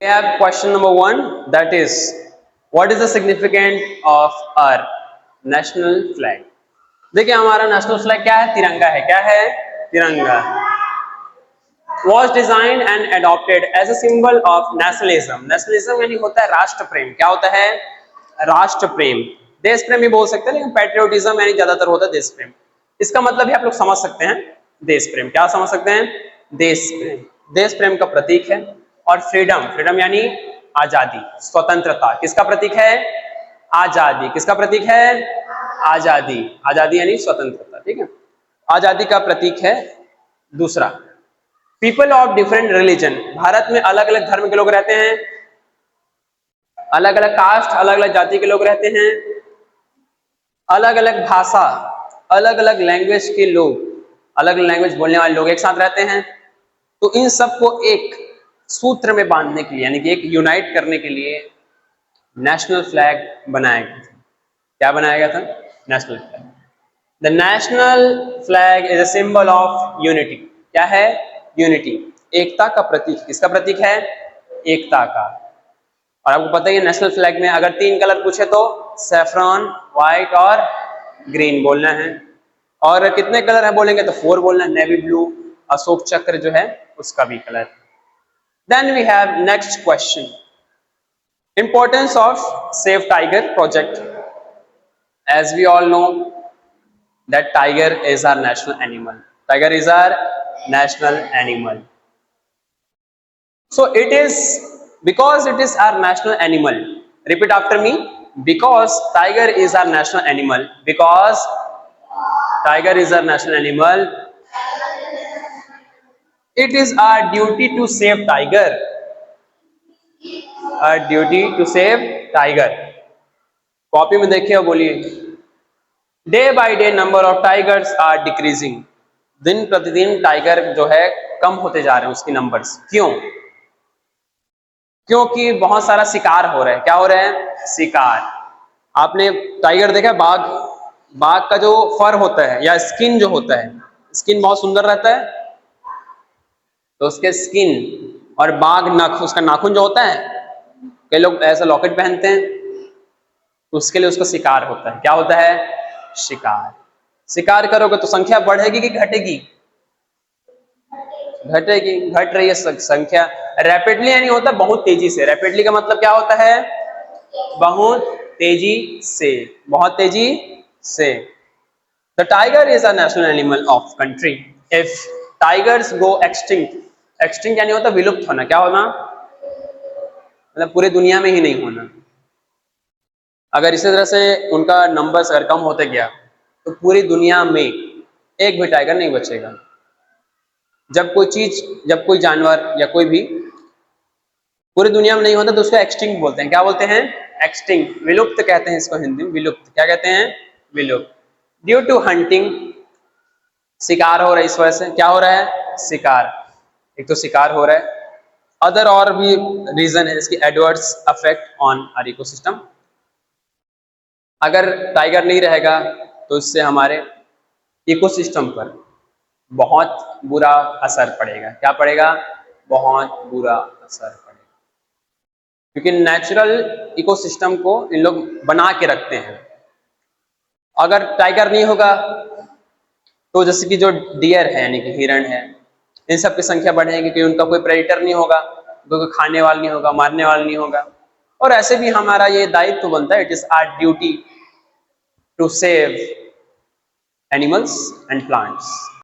We have question number 1, that is, what is the significance of our national flag? देखिए हमारा national flag क्या है? तिरंगा है। क्या है? तिरंगा। Was designed and adopted as a symbol of nationalism. Nationalism यानी होता है राष्ट्र प्रेम। क्या होता है? राष्ट्र प्रेम। देश प्रेम भी बोल सकते हैं, लेकिन पैट्रियोटिज्म यानी ज्यादातर होता है देश प्रेम। इसका मतलब भी आप लोग समझ सकते हैं, देश प्रेम। क्या समझ सकते हैं? देश प्रेम। देश प्रेम का प्रतीक है। और फ्रीडम, फ्रीडम यानी आजादी, स्वतंत्रता। किसका प्रतीक है? आजादी। किसका प्रतीक है? आजादी। आजादी यानी स्वतंत्रता। ठीक है, आजादी का प्रतीक है। दूसरा, people of different religion. Bharat में अलग अलग धर्म के लोग रहते हैं, अलग अलग कास्ट, अलग अलग जाति के लोग रहते हैं, अलग अलग भाषा, अलग अलग लैंग्वेज के लोग, अलग अलग लैंग्वेज बोलने वाले लोग एक साथ रहते हैं। तो इन सबको एक सूत्र में बांधने के लिए, यानी कि एक यूनाइट करने के लिए नेशनल फ्लैग बनाया गया था। क्या बनाया गया था? National flag. The national flag is a symbol of unity. क्या है? यूनिटी, एकता का प्रतीक। किसका प्रतीक है? एकता का। और आपको पता है नेशनल फ्लैग में अगर 3 कलर पूछे तो सैफरॉन, व्हाइट और ग्रीन बोलना है। और कितने कलर है बोलेंगे तो 4 बोलना है, नेवी ब्लू, अशोक चक्र जो है उसका भी colour. Then we have next question, importance of save tiger project. As we all know that tiger is our national animal. Tiger is our national animal. So it is because it is our national animal. Repeat after me. Because tiger is our national animal. Because tiger is our national animal. It is our duty to save tiger. Our duty to save tiger. Copy में देखिए और बोलिए, day by day number of tigers are decreasing. दिन प्रतिदिन tiger जो है कम होते जा रहे हैं, उसकी नंबर्स। क्यों? क्योंकि बहुत सारा शिकार हो रहा है। क्या हो रहा है? शिकार। आपने टाइगर देखा? बाघ, बाघ का जो फर होता है या स्किन जो होता है, स्किन बहुत सुंदर रहता है, तो उसके स्किन और बाघ नख, उसका नाखून जो होता है, कई लोग ऐसा लॉकेट पहनते हैं, उसके लिए उसका शिकार होता है। क्या होता है? शिकार। शिकार करोगे तो संख्या बढ़ेगी कि घटेगी? घटेगी। घट रही है संख्या। रैपिडली यानी होता है बहुत तेजी से। रैपिडली का मतलब क्या होता है? बहुत तेजी से, बहुत तेजी से। The tiger is a national animal of country. If tigers go extinct, extinct यानी होता है विलुप्त होना। क्या होना? मतलब पूरी दुनिया में ही नहीं होना। अगर इसी तरह से उनका नंबर्स अगर कम होते गया तो पूरी दुनिया में एक भी टाइगर नहीं बचेगा। जब कोई चीज, जब कोई जानवर या कोई भी पूरी दुनिया में नहीं होता तो उसको एक्सटिंक्ट बोलते हैं। क्या बोलते हैं? एक्सटिंक्ट, विलुप्त कहते हैं इसको हिंदी में, विलुप्त। क्या कहते हैं? विलुप्त। ड्यू टू हंटिंग, शिकार हो रहा है इस वजह से। क्या हो रहा है? शिकार। एक तो शिकार हो रहा है, अदर और भी रीजन है इसकी, adverse affect on our ecosystem. अगर टाइगर नहीं रहेगा तो इससे हमारे इकोसिस्टम पर बहुत बुरा असर पड़ेगा। क्या पड़ेगा? बहुत बुरा असर पड़ेगा, क्योंकि नेचुरल इकोसिस्टम को इन लोग बना के रखते हैं। अगर टाइगर नहीं होगा तो जैसे कि जो डियर है यानी कि हिरण है, इन सब की संख्या बढ़ेगी, क्योंकि उनका कोई प्रेडेटर नहीं होगा, कोई खाने वाला नहीं होगा, मारने वाला नहीं होगा। और ऐसे भी हमारा ये दायित्व बनता है, it is our duty to save animals and plants.